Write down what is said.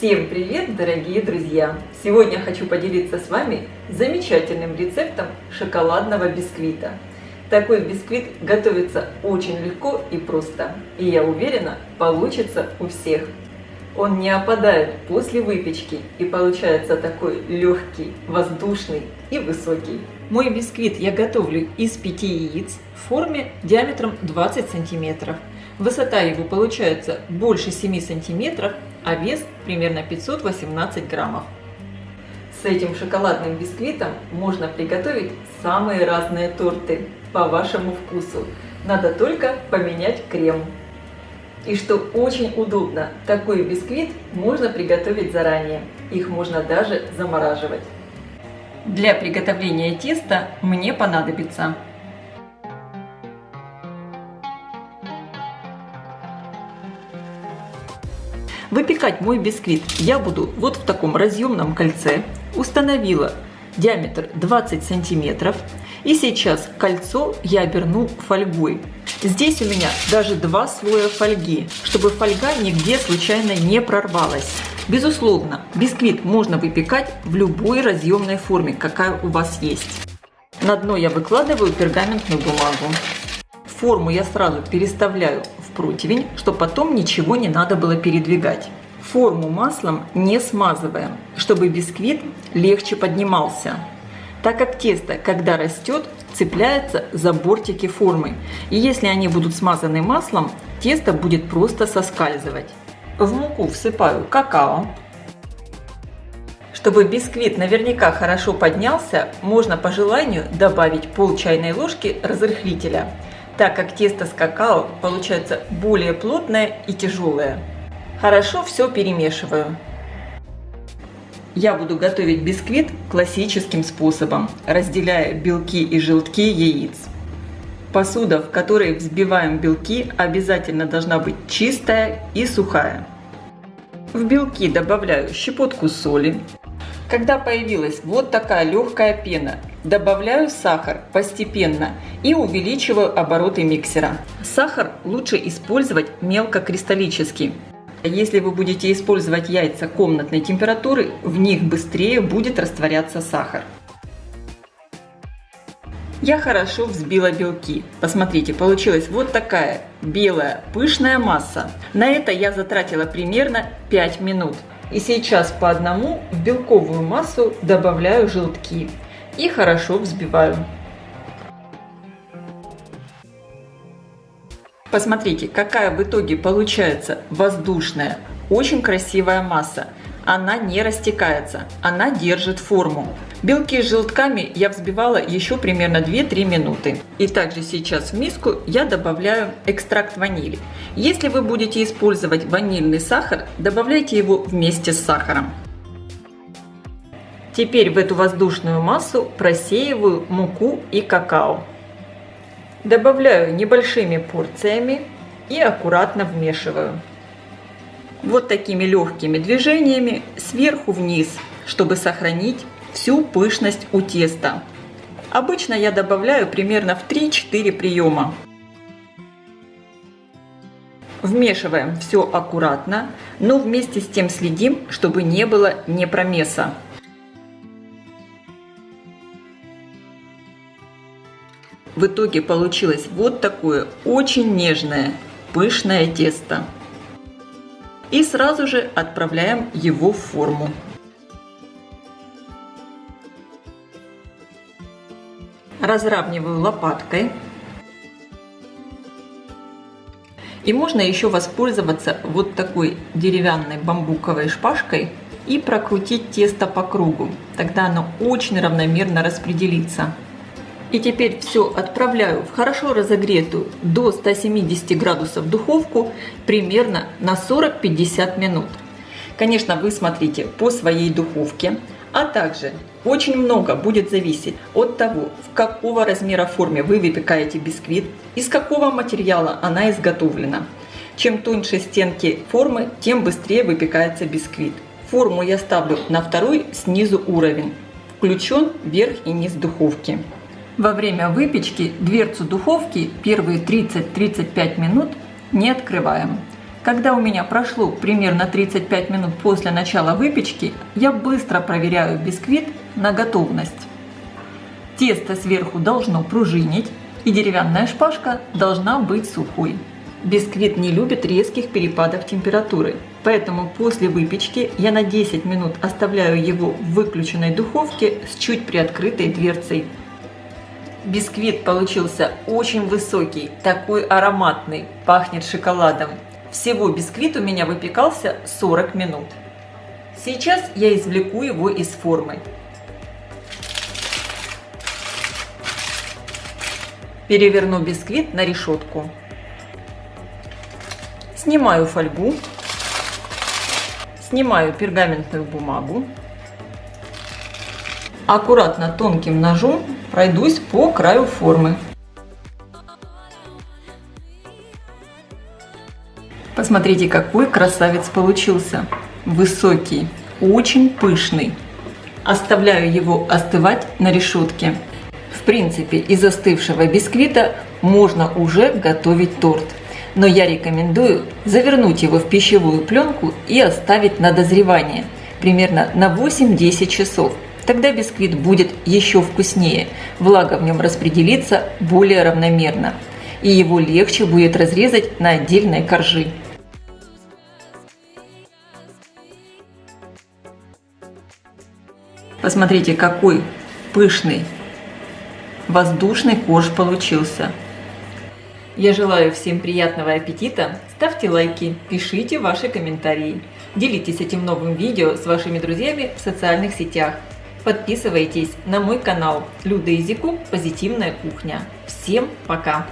Всем привет, дорогие друзья! Сегодня хочу поделиться с вами замечательным рецептом шоколадного бисквита. Такой бисквит готовится очень легко и просто, и я уверена, получится у всех. Он не опадает после выпечки и получается такой легкий, воздушный и высокий. Мой бисквит я готовлю из 5 яиц в форме диаметром 20 сантиметров. Высота его получается больше 7 сантиметров, а вес примерно 518 граммов. С этим шоколадным бисквитом можно приготовить самые разные торты по вашему вкусу. Надо только поменять крем. И что очень удобно, такой бисквит можно приготовить заранее. Их можно даже замораживать. Для приготовления теста мне понадобится выпекать мой бисквит я буду вот в таком разъемном кольце. Установила диаметр 20 сантиметров. И сейчас кольцо я оберну фольгой. Здесь у меня даже 2 слоя фольги, чтобы фольга нигде случайно не прорвалась. Безусловно, бисквит можно выпекать в любой разъемной форме, какая у вас есть. На дно я выкладываю пергаментную бумагу. Форму я сразу переставляю в противень, чтобы потом ничего не надо было передвигать. Форму маслом не смазываем, чтобы бисквит легче поднимался, так как тесто, когда растет, цепляется за бортики формы. И если они будут смазаны маслом, тесто будет просто соскальзывать. В муку всыпаю какао. Чтобы бисквит наверняка хорошо поднялся, можно по желанию добавить пол чайной ложки разрыхлителя, так как тесто с какао получается более плотное и тяжелое. Хорошо все перемешиваю. Я буду готовить бисквит классическим способом, разделяя белки и желтки яиц. Посуда, в которой взбиваем белки, обязательно должна быть чистая и сухая. В белки добавляю щепотку соли. Когда появилась вот такая легкая пена, добавляю сахар постепенно и увеличиваю обороты миксера. Сахар лучше использовать мелкокристаллический. Если вы будете использовать яйца комнатной температуры, в них быстрее будет растворяться сахар. Я хорошо взбила белки. Посмотрите, получилась вот такая белая пышная масса. На это я затратила примерно 5 минут. И сейчас по одному в белковую массу добавляю желтки и хорошо взбиваю. Посмотрите, какая в итоге получается воздушная, очень красивая масса. Она не растекается, она держит форму. Белки с желтками я взбивала еще примерно 2-3 минуты. И также сейчас в миску я добавляю экстракт ванили. Если вы будете использовать ванильный сахар, добавляйте его вместе с сахаром. Теперь в эту воздушную массу просеиваю муку и какао. Добавляю небольшими порциями и аккуратно вмешиваю. Вот такими легкими движениями сверху вниз, чтобы сохранить всю пышность у теста. Обычно я добавляю примерно в 3-4 приема. Вмешиваем все аккуратно, но вместе с тем следим, чтобы не было непромеса. В итоге получилось вот такое очень нежное, пышное тесто. И сразу же отправляем его в форму. Разравниваю лопаткой. И можно еще воспользоваться вот такой деревянной бамбуковой шпажкой и прокрутить тесто по кругу. Тогда оно очень равномерно распределится. И теперь все отправляю в хорошо разогретую до 170 градусов духовку примерно на 40-50 минут. Конечно, вы смотрите по своей духовке, а также очень много будет зависеть от того, в какого размера форме вы выпекаете бисквит, из какого материала она изготовлена. Чем тоньше стенки формы, тем быстрее выпекается бисквит. Форму я ставлю на второй снизу уровень. Включен верх и низ духовки. Во время выпечки дверцу духовки первые 30-35 минут не открываем. Когда у меня прошло примерно 35 минут после начала выпечки, я быстро проверяю бисквит на готовность. Тесто сверху должно пружинить, и деревянная шпажка должна быть сухой. Бисквит не любит резких перепадов температуры, поэтому после выпечки я на 10 минут оставляю его в выключенной духовке с чуть приоткрытой дверцей. Бисквит получился очень высокий, такой ароматный, пахнет шоколадом. Всего бисквит у меня выпекался 40 минут. Сейчас я извлеку его из формы. Переверну бисквит на решетку. Снимаю фольгу. Снимаю пергаментную бумагу. Аккуратно тонким ножом пройдусь по краю формы. Посмотрите, какой красавец получился. Высокий, очень пышный. Оставляю его остывать на решетке. В принципе, из остывшего бисквита можно уже готовить торт. Но я рекомендую завернуть его в пищевую пленку и оставить на дозревание примерно на 8-10 часов. Тогда бисквит будет еще вкуснее, влага в нем распределится более равномерно, и его легче будет разрезать на отдельные коржи. Посмотрите, какой пышный, воздушный корж получился. Я желаю всем приятного аппетита, ставьте лайки, пишите ваши комментарии, делитесь этим новым видео с вашими друзьями в социальных сетях. Подписывайтесь на мой канал Люда Изикук Позитивная кухня. Всем пока!